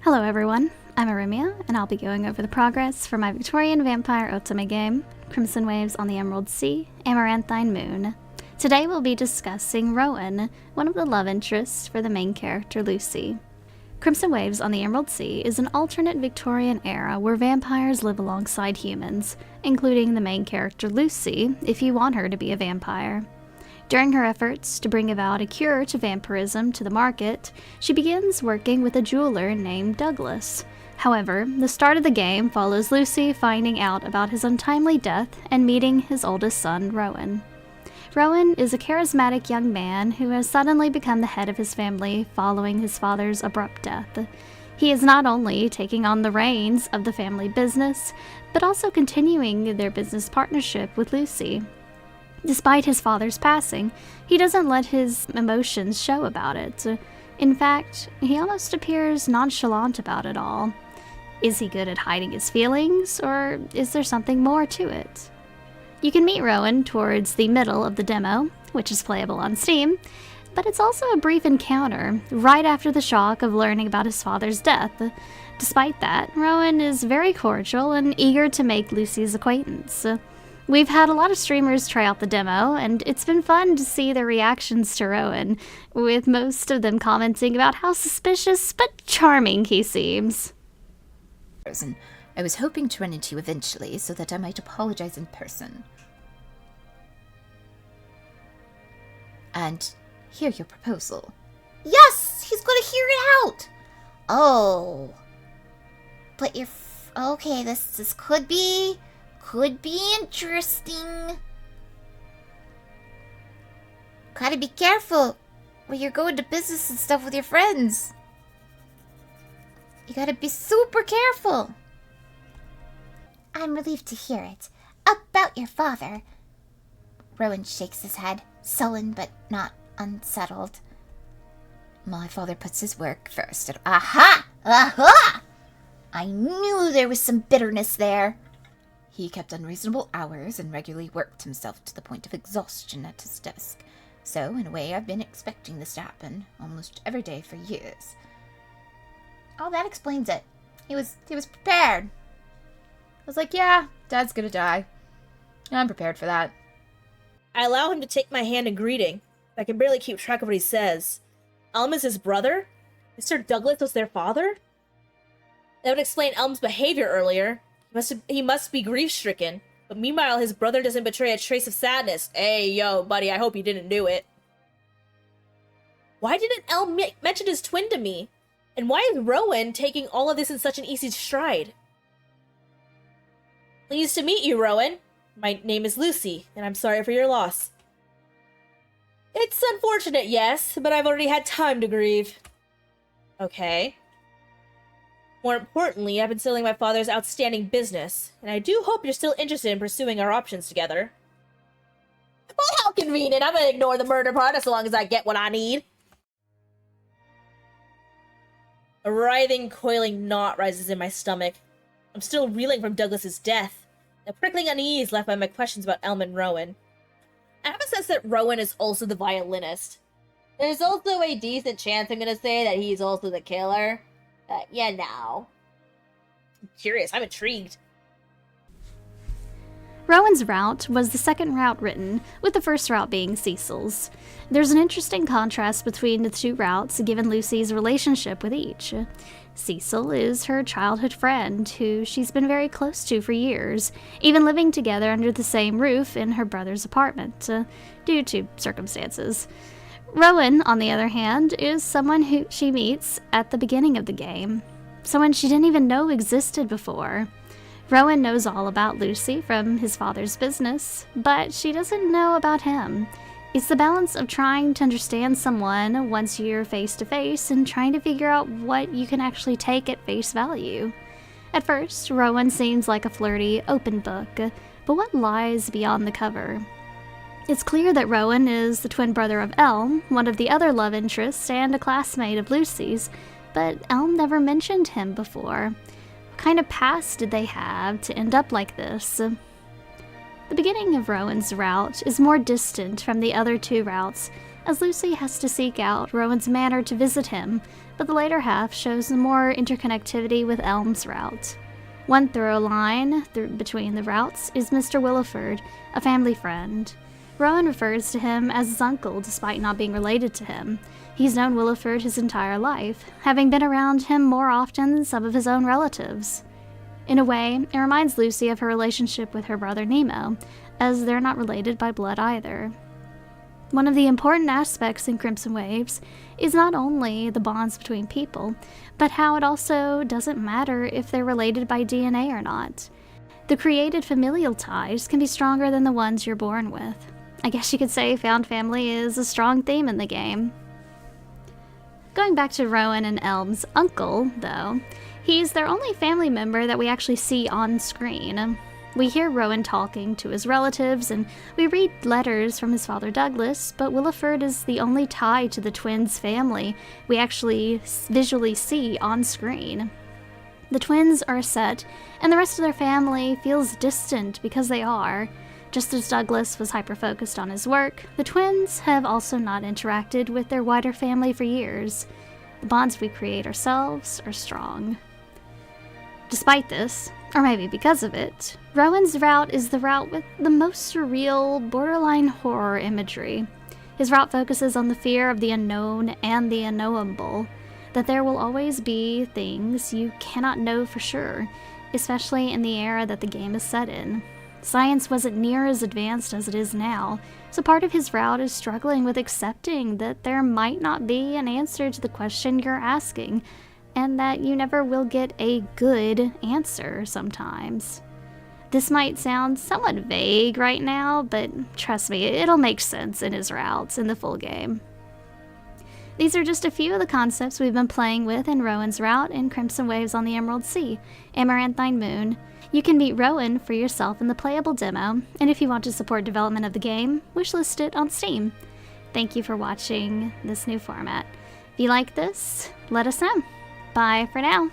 Hello everyone, I'm Arimia, and I'll be going over the progress for my Victorian vampire Otome game, Crimson Waves on the Emerald Sea, Amaranthine Moon. Today we'll be discussing Rowan, one of the love interests for the main character Lucie. Crimson Waves on the Emerald Sea is an alternate Victorian era where vampires live alongside humans, including the main character Lucie, if you want her to be a vampire. During her efforts to bring about a cure to vampirism to the market, she begins working with a jeweler named Douglas. However, the start of the game follows Lucie finding out about his untimely death and meeting his oldest son, Rowan. Rowan is a charismatic young man who has suddenly become the head of his family following his father's abrupt death. He is not only taking on the reins of the family business, but also continuing their business partnership with Lucie. Despite his father's passing, he doesn't let his emotions show about it. In fact, he almost appears nonchalant about it all. Is he good at hiding his feelings, or is there something more to it? You can meet Rowan towards the middle of the demo, which is playable on Steam, but it's also a brief encounter, right after the shock of learning about his father's death. Despite that, Rowan is very cordial and eager to make Lucie's acquaintance. We've had a lot of streamers try out the demo, and it's been fun to see their reactions to Rowan, with most of them commenting about how suspicious but charming he seems. I was hoping to run into you eventually so that I might apologize in person. And hear your proposal. Yes! He's gonna hear it out! Oh. But you're... okay, this could be interesting. Gotta be careful when you're going to business and stuff with your friends. You gotta be super careful. I'm relieved to hear it. About your father. Rowan shakes his head, sullen but not unsettled. My father puts his work first. Aha! Aha! I knew there was some bitterness there. He kept unreasonable hours and regularly worked himself to the point of exhaustion at his desk. So, in a way, I've been expecting this to happen almost every day for years. Oh, that explains it. He was prepared. I was like, yeah, Dad's gonna die. I'm prepared for that. I allow him to take my hand in greeting. I can barely keep track of what he says. Elm is his brother? Mr. Douglas was their father? That would explain Elm's behavior earlier. He must be grief-stricken. But meanwhile, his brother doesn't betray a trace of sadness. Hey, yo, buddy, I hope you didn't do it. Why didn't Elm mention his twin to me? And why is Rowan taking all of this in such an easy stride? Pleased to meet you, Rowan. My name is Lucie, and I'm sorry for your loss. It's unfortunate, yes, but I've already had time to grieve. Okay. More importantly, I've been selling my father's outstanding business, and I do hope you're still interested in pursuing our options together. Well, how convenient! I'm gonna ignore the murder part as long as I get what I need. A writhing, coiling knot rises in my stomach. I'm still reeling from Douglas's death, the prickling unease left by my questions about Elm and Rowan. I have a sense that Rowan is also the violinist. There's also a decent chance I'm gonna say that he's also the killer. Yeah, now. I'm curious, I'm intrigued. Rowan's route was the second route written, with the first route being Cecil's. There's an interesting contrast between the two routes given Lucie's relationship with each. Cecil is her childhood friend, who she's been very close to for years, even living together under the same roof in her brother's apartment, due to circumstances. Rowan, on the other hand, is someone who she meets at the beginning of the game, someone she didn't even know existed before. Rowan knows all about Lucie from his father's business, but she doesn't know about him. It's the balance of trying to understand someone once you're face to face and trying to figure out what you can actually take at face value. At first, Rowan seems like a flirty, open book, but what lies beyond the cover? It's clear that Rowan is the twin brother of Elm, one of the other love interests, and a classmate of Lucie's, but Elm never mentioned him before. What kind of past did they have to end up like this? The beginning of Rowan's route is more distant from the other two routes, as Lucie has to seek out Rowan's manor to visit him, but the later half shows more interconnectivity with Elm's route. One through line between the routes is Mr. Williford, a family friend. Rowan refers to him as his uncle despite not being related to him. He's known Williford his entire life, having been around him more often than some of his own relatives. In a way, it reminds Lucie of her relationship with her brother Nemo, as they're not related by blood either. One of the important aspects in Crimson Waves is not only the bonds between people, but how it also doesn't matter if they're related by DNA or not. The created familial ties can be stronger than the ones you're born with. I guess you could say found family is a strong theme in the game. Going back to Rowan and Elm's uncle, though, he's their only family member that we actually see on screen. We hear Rowan talking to his relatives, and we read letters from his father Douglas, but Williford is the only tie to the twins' family we actually visually see on screen. The twins are set, and the rest of their family feels distant because they are. Just as Douglas was hyper-focused on his work, the twins have also not interacted with their wider family for years. The bonds we create ourselves are strong. Despite this, or maybe because of it, Rowan's route is the route with the most surreal, borderline horror imagery. His route focuses on the fear of the unknown and the unknowable, that there will always be things you cannot know for sure, especially in the era that the game is set in. Science wasn't near as advanced as it is now, so part of his route is struggling with accepting that there might not be an answer to the question you're asking, and that you never will get a good answer sometimes. This might sound somewhat vague right now, but trust me, it'll make sense in his routes in the full game. These are just a few of the concepts we've been playing with in Rowan's route in Crimson Waves on the Emerald Sea, Amaranthine Moon. You can meet Rowan for yourself in the playable demo, and if you want to support development of the game, wishlist it on Steam. Thank you for watching this new format. If you like this, let us know. Bye for now.